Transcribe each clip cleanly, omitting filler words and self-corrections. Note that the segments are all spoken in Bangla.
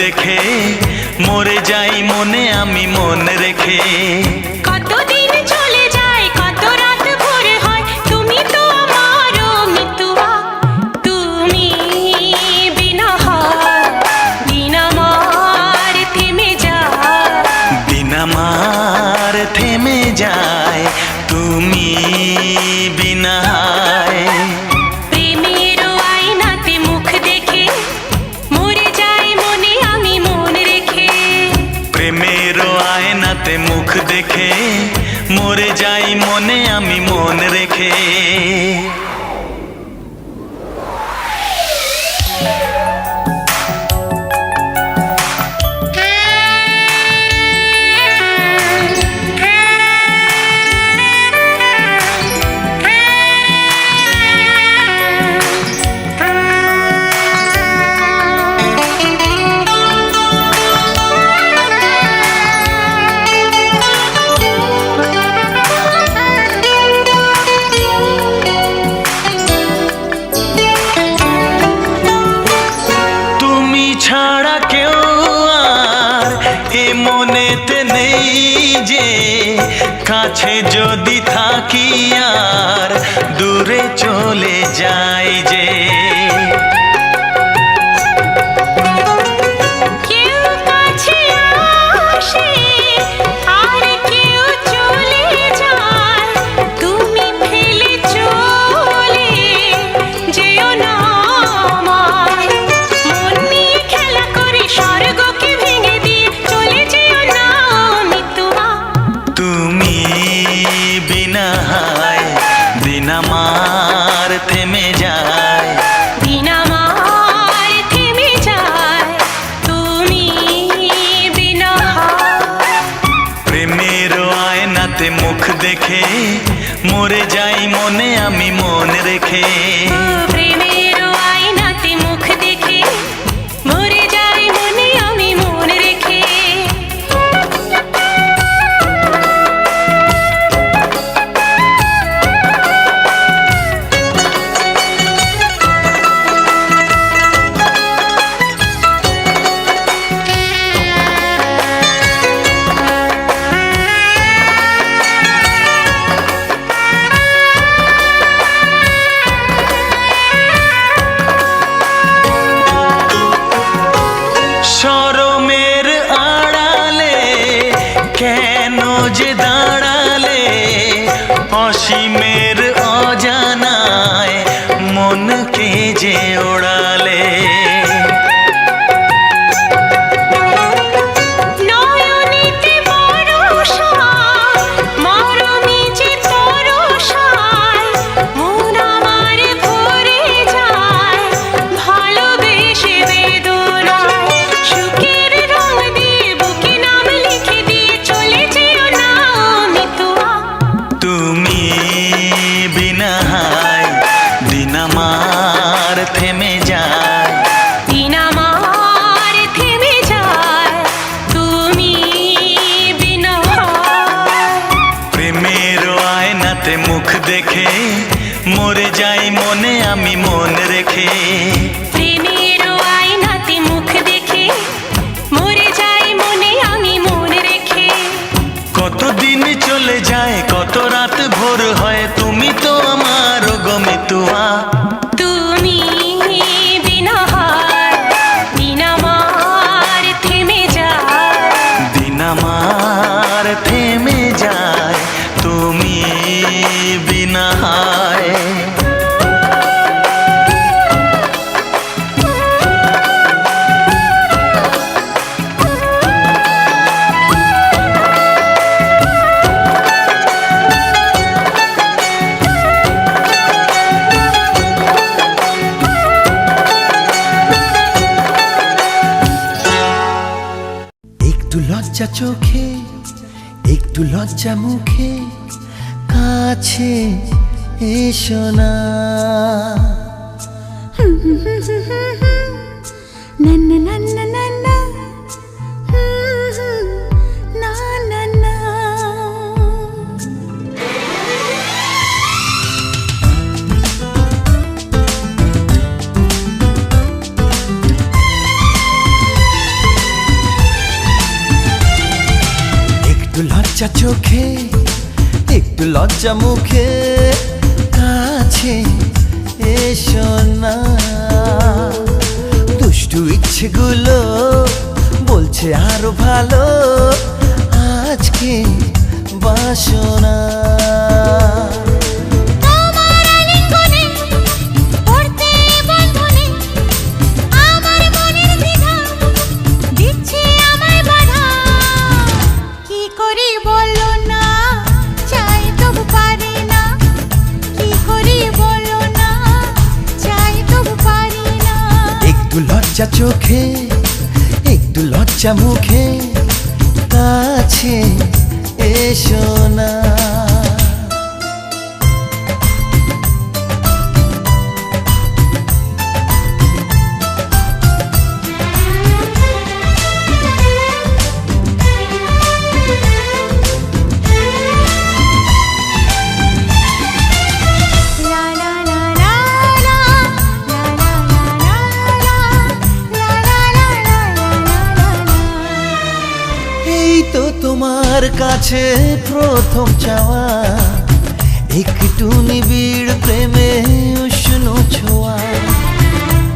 দেখে মরে যাই মনে আমি মন রেখে। কতদিন চলে যায় কত রাত ভোর হয় তুমি তো আমারও মিতুয়া। তুমি বিনা হয় দিন আমার থেমে যায়। দিন আমার থেমে যায় তুমি বিনা। প্রেমের আয়নাতে মুখ দেখে মরে যায় মনে আমি মন রেখে। প্রেমের আয়নাতে মুখ দেখে মরে যাই মনে আমি মন রেখে। ছাড়া কেউ আর এ মনেতে নেই যে, কাছে যদি থাকি আর দূরে চলে যাই যে। কেউ কাছে আসে আর কেউ চলে যায়, তুমি ফেলে চলে যেও না আমায়। মন নিয়ে খেলা করে স্বর্গকে ভেঙে দিয়ে চলে যেও না মিতুয়া। তুমি বিনা দিন আমার থেমে যায়। দিন আমার থেমে যায় তুমি বিনা। প্রেমের আয়নাতে মুখ দেখে মরে যাই মনে আমি মন রেখে। প্রেমের আয়নাতে মুখ দেখে মরে যায় মনে আমি মন রেখে। শরমের আড়ালে কেন যে দাঁড়ালে, অসীমের অজানায় মনকে যে ওড়ালে। নয়নেতে বরষা মরমে যে তরসায়, মন আমার ভরে যায় ভালোবেসে বেদনায়। সুখের রং দিয়ে বুকে নাম লিখে দিয়ে চলে যেও না মিতুয়া। তুমি বিনা দিন আমার থেমে যায়। দিন আমার থেমে যায় তুমি বিনা। প্রেমের আয়নাতে মুখ দেখে মরে যাই মনে আমি মন রেখে। প্রেমের আয়নাতে মুখ দেখে মরে যায় মনে আমি মন রেখে। কতদিন চলে যায় কত রাত ভোর হয় তুমি তো আমার গো মিতুয়া। তুমি বিনা দিন আমার থেমে যায়। দিন আমার থেমে যায় তুমি বিনা। একটু লজ্জা চোখে একটু লজ্জা মুখে কাছে এসো না। না না না না না না না না না। লজ্জা চোখে একটু লজ্জা মুখে কাছে এসো না দুষ্টু ইচ্ছেগুলো বলছে আরো ভালো আজকে বাসনা তোমার আলিঙ্গনে পড়তে বন্ধনে আমার মনের দ্বিধা দিচ্ছে আমায় বাধা কি করি বলো না চাই তবু পারি না কি করি বলো না চাই তবু পারি না একটু লজ্জা চোখে একটু লজ্জা মুখে কাছে এসো না লা লা লা লা লা লা লা লা লা লা লা। এই তো তোমার কাছে প্রথম চাওয়া একটু নিবিড় প্রেমে উষ্ণ ছোঁয়া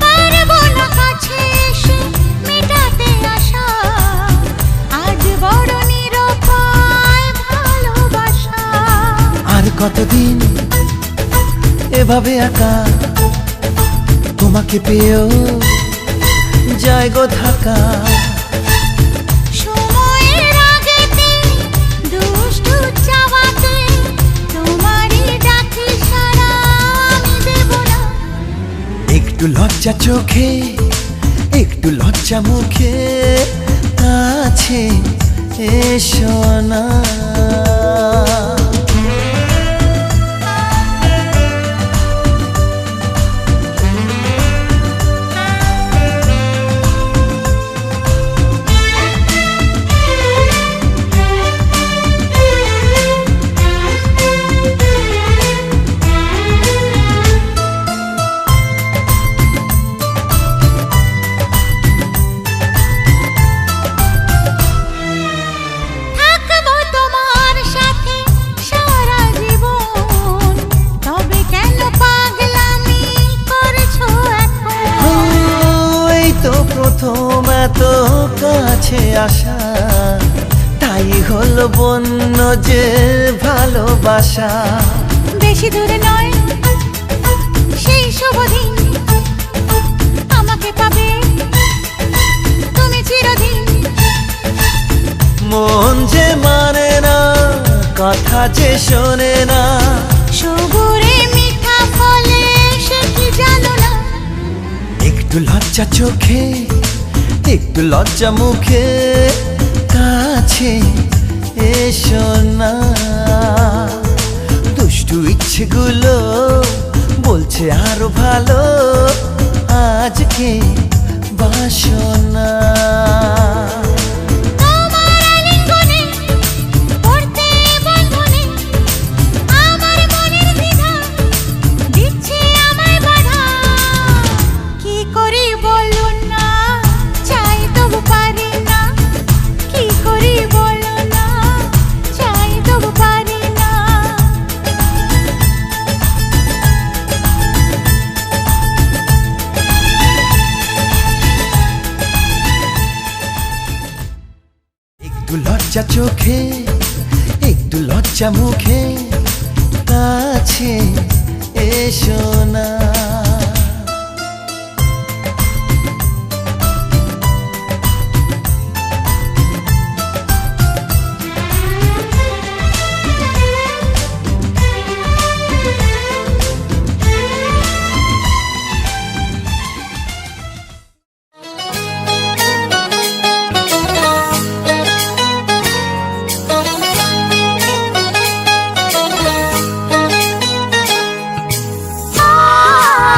পারবো না কাছে এসে মেটাতে আশা আজ বড় নিরুপায় ভালোবাসা আর কতদিন এভাবে একা তোমাকে পেয়েও যায় গো থাকা সময়ের আগেতে দুষ্টু চাওয়াতে তোমারই ডাকি সারা আমি দেব না একটু লজ্জা চোখে একটু লজ্জা মুখে কাছে এসো না থাকবো তোমার সাথে সারা জীবন তবে কেন পাগলামি করছো এখন এই তো প্রথম এত কাছে আসা তাই হলো বন্য যে ভালোবাসা বেশি দূরে নয় সেই শুভ দিন আমাকে পাবে তুমি চিরদিন মন যে মানে না কথা যে শোনে না সবুরে মিঠা ফলে সে কি জানো না একটু লজ্জা চোখে একটু লজ্জা মুখে কাছে এসো না দুষ্টু ইচ্ছেগুলো বলছে আরো ভালো আজকে বাসনা তোমার আলিঙ্গনে পড়তে বন্ধনে আমার মনের দ্বিধা দিচ্ছে আমায় বাধা কি করি বলো না চাই তবু পারি না কি করি বলো না চাই তবু পারি না একটু লজ্জা চোখে একটু লজ্জা মুখে কাছে এসো না আ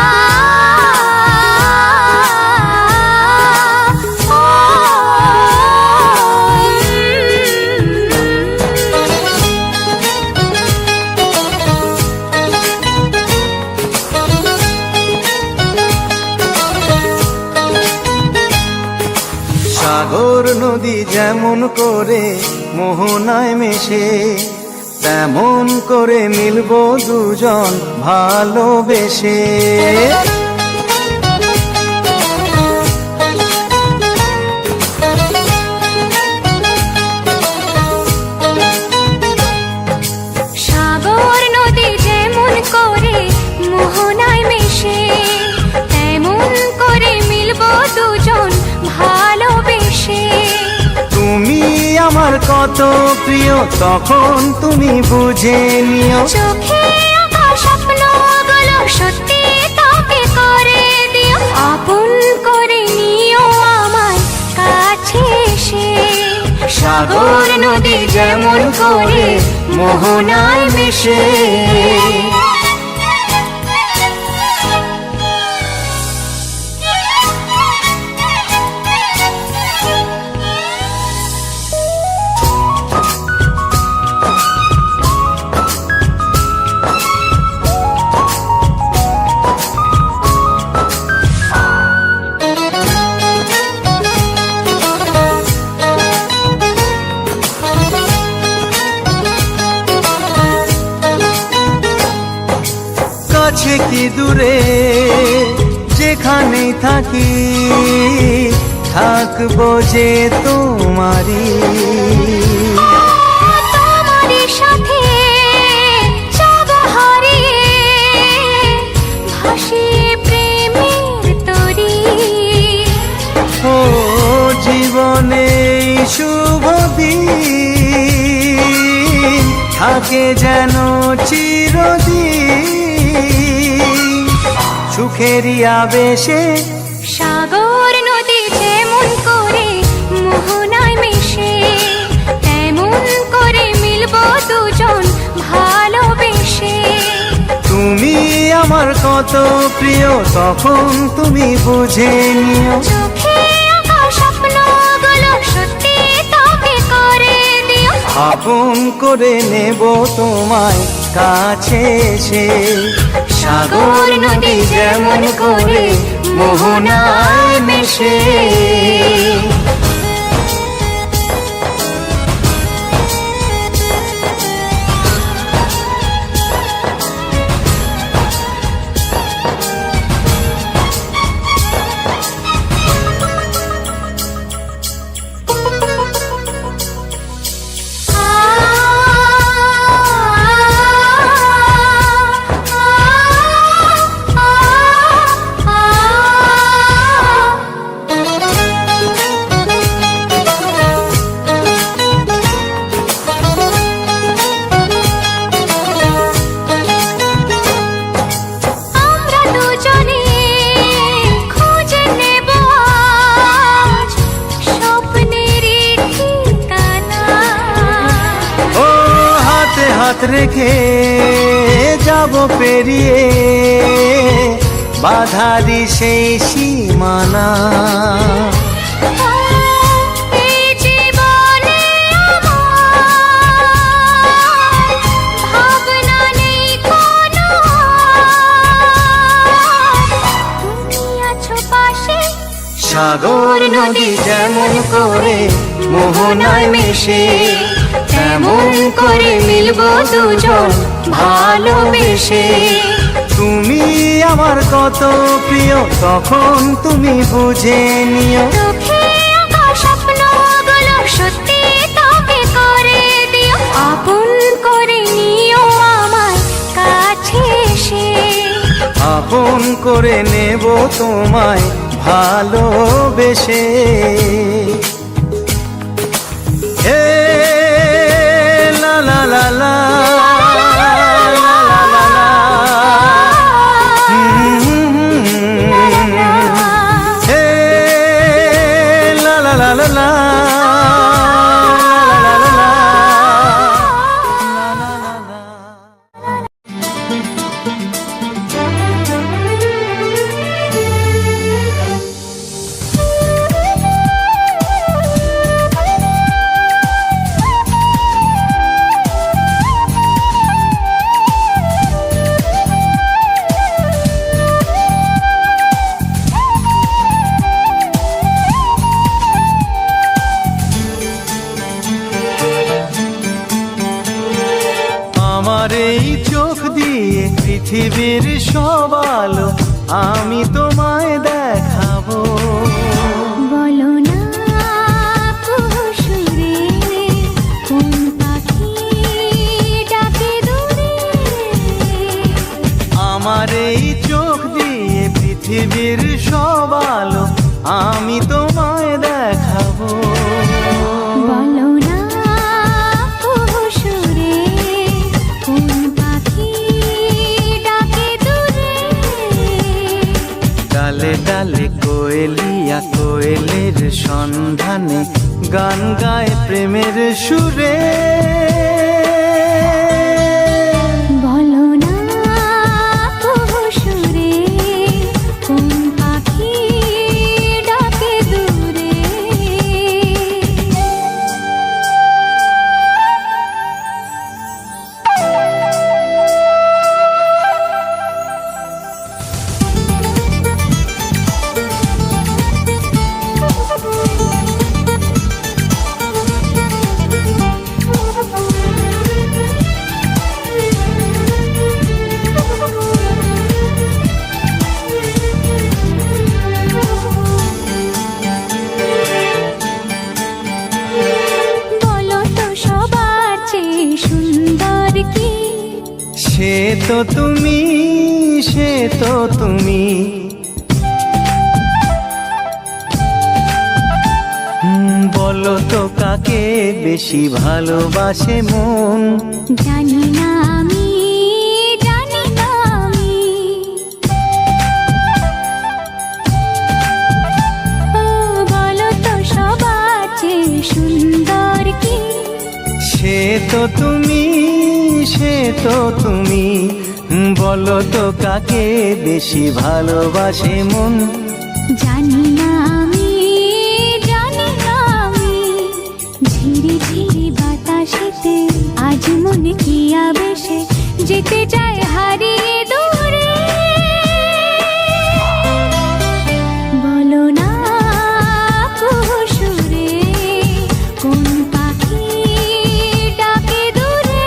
নদী যেমন করে মোহনায় মেশে, তেমন করে মিলবো দুজন ভালোবেসে। সাগর নদী যেমন করে মোহনায় মেশে, তেমন করে মিলবো দুজন ভালোবেসে। তুমি আমার কত প্রিয় তখন তুমি বুঝে নিও, চোখে আঁকা স্বপ্নগুলো সত্যি তবে করে দিও, আপন করে নিও আমার কাছে এসে। সাগর নদী যেমন করে মোহনায় মেশে। কাছে কি দূরে যেখানেই থাকি, থাকবো যে তোমারি। তোমারই সাথে যাব হারিয়ে, ভাসিয়ে প্রেমের তরী। ও জীবনে এই শুভ দিন থাকে যেন চিরদিন, সুখেরই আবেশে। সাগর নদী যেমন করে মোহনায় মেশে, তেমন করে মিলবো দুজন ভালোবেসে। তুমি আমার কত প্রিয় তখন তুমি বুঝে নিও, চোখে আঁকা স্বপ্নগুলো সত্যি তবে করে দিও, আপন করে নেব তোমায় কাছে এসে। সাগর নদী যেমন করে মোহনায় মেশে। হাত রেখে যাব পেরিয়ে বাধারি সেই সীমানা। সাগর নদী যেমন করে মোহনায় মেশে, তেমন করে মিলবো দুজন ভালোবেসে। তুমি আমার কত প্রিয় তখন তুমি বুঝে নিও, চোখে আঁকা স্বপ্নগুলো সত্যি তবে করে দিও, আপন করে নিও আমার কাছে এসে। আপন করে নেব তোমায় ভালোবেসে। হে লা লা লা লা হে লা লা লা লা লা। পৃথিবীর সব আলো আমি তোমায় দেখাবো। বলো না কুহুসুরে কোন পাখি ডাকে দূরে। আমার এই চোখ দিয়ে পৃথিবীর সব আলো আমি তোমায় দেখাবো। বলো না কুহুসুরে কোন পাখি ডাকে দূরে। ডালে ডালে কোয়েলিয়া কোয়েলের সন্ধানে গান গায় প্রেমের সুরে। বলো না কুহুসুরে কোন পাখি ডাকে দূরে। বলো তো সবার চেয়ে সুন্দর কি? সে তো তুমি, সে তো তুমি। বলো তো কাকে বেশি ভালোবাসে মন? জানি না আমি, জানি না আমি। ও বলো তো সবার চেয়ে সুন্দর কি? সে তো তুমি, সে তো তুমি। বলো তো কাকে বেশি ভালোবাসে মন? জানি না আমি, জানি না আমি। ঝিরি ঝিরি বাতাসেতে আজ মনে কি আবেশে যেতে চায় হারিয়ে দূরে। বলো না কুহুসুরে কোন পাখি ডাকে দূরে।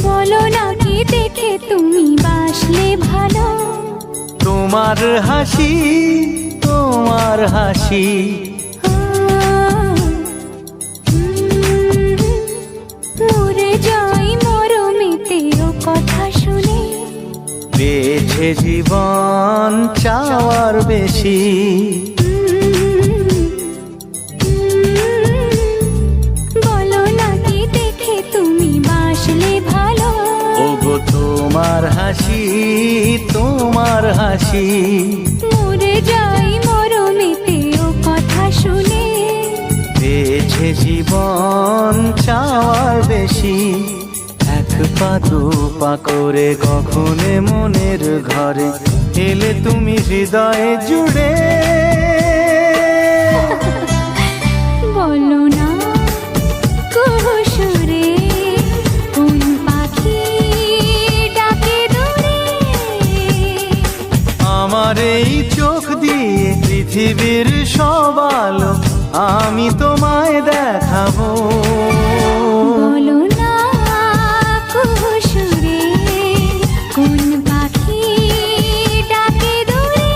বলো না কি দেখে তুমি বাসলে ভালো। তোমার হাসি, তোমার হাসি। মরে যাই মরমেতে ও কথা শুনে। বেঁচে জীবন চাওয়ার বেশি। বলো না কি দেখে তুমি বাসলে ভালো। ওগো তোমার হাসি, তোমার হাসি। মরে যাই মরমেতে ও কথা শুনে। বেঁচে জীবন চাওয়ার বেশি। এক পা দু পা করে কখনে মনের ঘরে এলে তুমি হৃদয়ে জুড়ে। বলো না কুহুসুরে কোন পাখি ডাকে দূরে। আমার এই চোখ দিয়ে পৃথিবীর সব আলো আমি তোমায় দেখাবো। বলো না কুহুসুরে কোন পাখি ডাকে দূরে।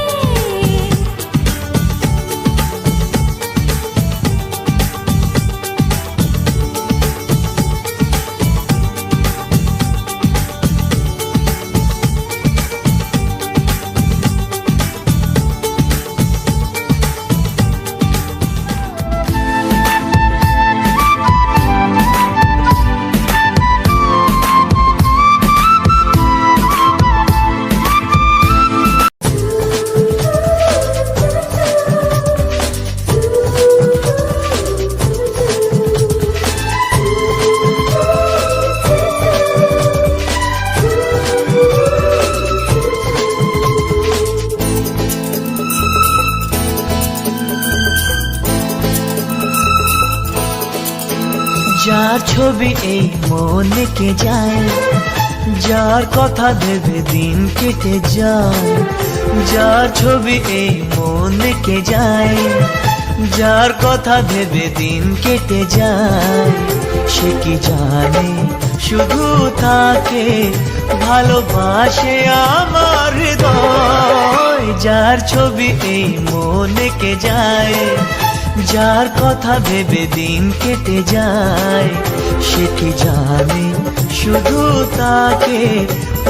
যার ছবি এই মনে কে যায়, যার কথা ভেবে দিন কেটে যায়। যার ছবি এই মনে কে যায়, যার কথা ভেবে দিন কেটে যায়। সে কি জানে শুধু তাকে ভালোবাসে আমার হৃদয়। যার ছবি এই মনে কে যায়, যার কথা ভেবে দিন কেটে যায়। সে কি জানে শুধু তাকে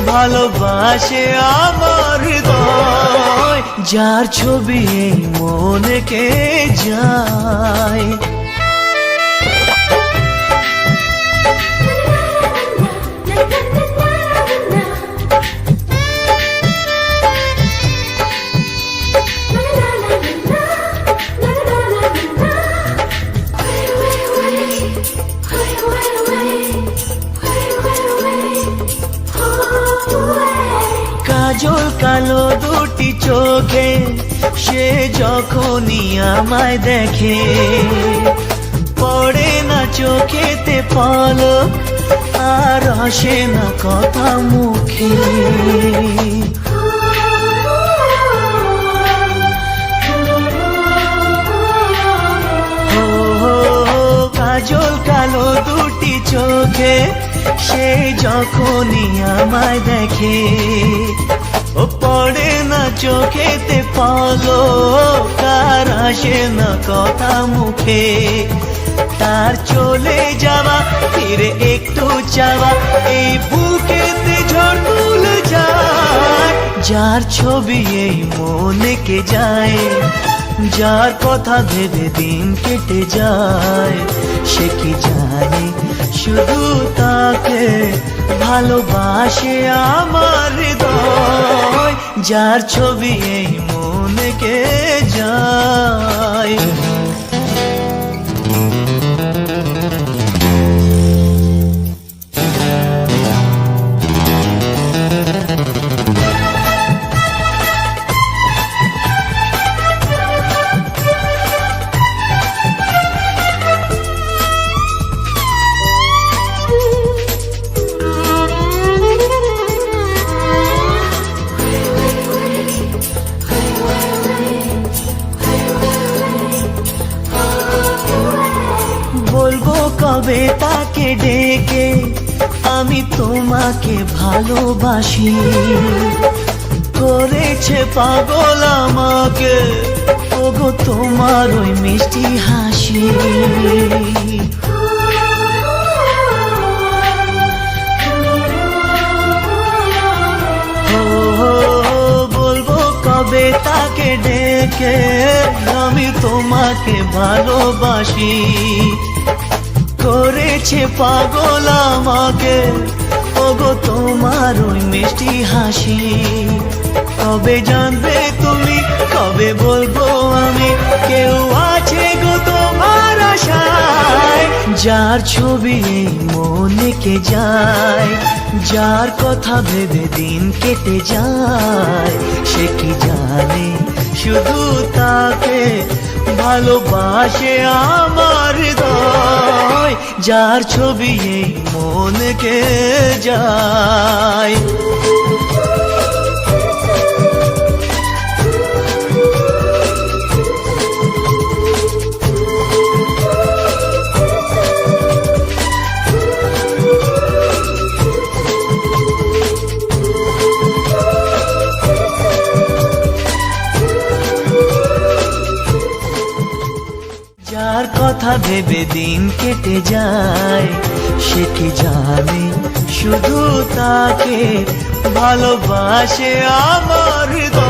ভালোবাসে আমার হৃদয়। যার ছবি এই মনে কে যায়। কাজল কালো দুটি চোখে সে যখনই আমায় দেখে, পড়ে না চোখেতে পলক আর আসে না কথা মুখে। কাজল কালো দুটি চোখে সে যখনই আমায় দেখে, ও পড়ে না চোখেতে পলক আর আসে না কথা মুখে। তার চলে যাওয়া ফিরে একটু চাওয়া এই বুকেতে ঝড় তুলে যায়। যার ছবি এই মনে কে যায়, যার কথা ভেবে দিন কেটে যায়। সে কি জানে শুধু তাকে ভালোবাসে আমার হৃদয়। যার ছবি এই মনে কে যায়। বলবো কবে তাকে ডেকে আমি তোমাকে ভালোবাসি। করেছে পাগল আমাকে ওগো তোমার ওই মিষ্টি হাসি। বলবো কবে তাকে ডেকে আমি তোমাকে ভালোবাসি। করেছে পাগল আমাকে ওগো তোমার ওই মিষ্টি হাসি। কবে জানবে তুমি, কবে বলবো আমি, কেউ আছে গো তোমার আশায়। যার ছবি এই মনে কে যায়, যার কথা ভেবে দিন কেটে যায়। সে কি জানে শুধু তাকে ভালোবাসে আমার হৃদয়। যার ছবি এই মনে কে যায়। যার কথা ভেবে দিন কেটে যায়। সে কি জানে শুধু তাকে ভালোবাসে আমার হৃদয়।